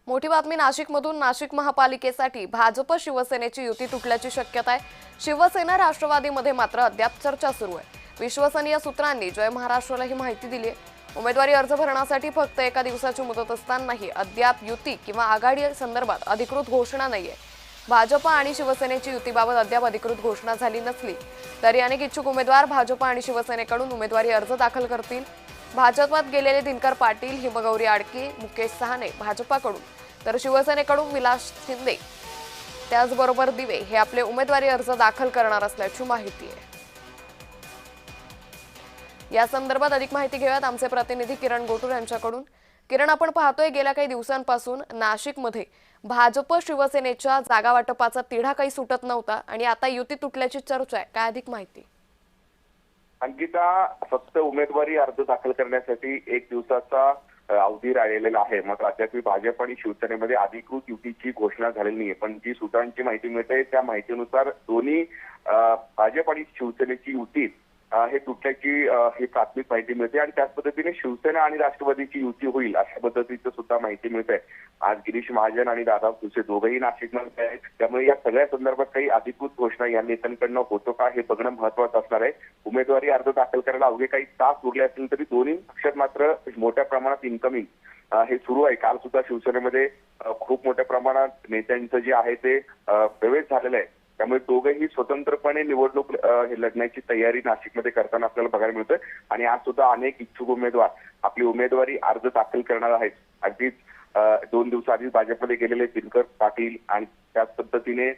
मोठी बातमी नाशिकमधून। नाशिक महापालिकेसाठी भाजप शिवसेनेची युती तुटल्याची शक्यता आहे। शिवसेना राष्ट्रवादीमध्ये मात्र अद्याप चर्चा सुरू आहे। विश्वसनीय सूत्रांनी जय महाराष्ट्राला ही माहिती दिली आहे। उमेदवारी अर्ज भरण्यासाठी फक्त एका दिवसाची मुदत असतानाही अद्याप युती किंवा आघाडी संदर्भात अधिकृत घोषणा नाहीये। भाजप आणि शिवसेनेची युतीबाबत अद्याप अधिकृत घोषणा झाली नसली तरी अनेक इच्छुक उमेदवार भाजप आणि शिवसेनेकडून उमेदवारी अर्ज दाखल करतील। भाजपात गेलेले दिनकर पाटील, हिमगौरी आडके, मुकेश सहाने भाजपाकडून तर शिवसेनेकडून विलास शिंदे त्याचबरोबर दिवे हे आपले उमेदवारी अर्ज दाखल करणार असल्याची माहिती आहे। या संदर्भात अधिक माहिती घेऊयात आमचे प्रतिनिधी किरण गोटूर यांच्याकडून। किरण, आपण पाहतोय गेल्या काही दिवसांपासून नाशिकमध्ये भाजप शिवसेनेच्या जागा वाटपाचा तिढा काही सुटत नव्हता आणि आता युती तुटल्याची चर्चा आहे। काय अधिक माहिती? अंकिता, फक्त उमेदवारी अर्ज दाखल करण्यासाठी एक दिवसाचा अवधी राहिलेला आहे। मात्र अद्याप भाजप आणि शिवसेनेमध्ये अधिकृत युतीची घोषणा झालेली नाहीये। पण जी सूत्रांची माहिती मिळते त्या माहितीनुसार दोन्ही भाजप आणि शिवसेनेची युती हे तुटल्याची ही प्राथमिक माहिती मिळते आणि त्याच पद्धतीने शिवसेना आणि राष्ट्रवादीची युती होईल अशा पद्धतीचं सुद्धा माहिती मिळते। आज गिरीश महाजन आणि दादा भुसे दोघेही नाशिकमध्ये आहेत, त्यामुळे या सगळ्या संदर्भात काही अधिकृत घोषणा या नेत्यांकडनं होतो का हे बघणं महत्वाचं असणार आहे। उमेदवारी अर्ज दाखल करायला अवघे काही तास उरले असतील तरी दोन्ही पक्षात मात्र मोठ्या प्रमाणात इन्कमिंग हे सुरू आहे। काल सुद्धा शिवसेनेमध्ये खूप मोठ्या प्रमाणात नेत्यांचं जे आहे ते प्रवेश झालेला आहे, त्यामुळे दोघेही स्वतंत्रपणे निवडणूक लढण्याची तयारी नाशिकमध्ये करताना आपल्याला बघायला मिळतोय। आणि आज सुद्धा अनेक इच्छुक उमेदवार आपली उमेदवारी अर्ज दाखल करणार आहेत। अगदीच 2 दिवसाआधीच भाजपमध्ये गेलेले दिनकर पाटील आणि त्याच पद्धतीने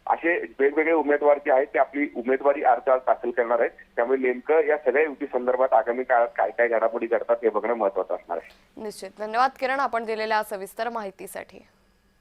असे वेगवेगळे उमेदवार जे आहेत ते आपली उमेदवारी अर्ज दाखल करणार आहेत। त्यामुळे नेमकं या सगळ्या युती संदर्भात आगामी काळात काय काय घडामोडी घडतात हे बघणं महत्वाचं असणार आहे। निश्चित। धन्यवाद किरण, आपण दिलेल्या सविस्तर माहितीसाठी।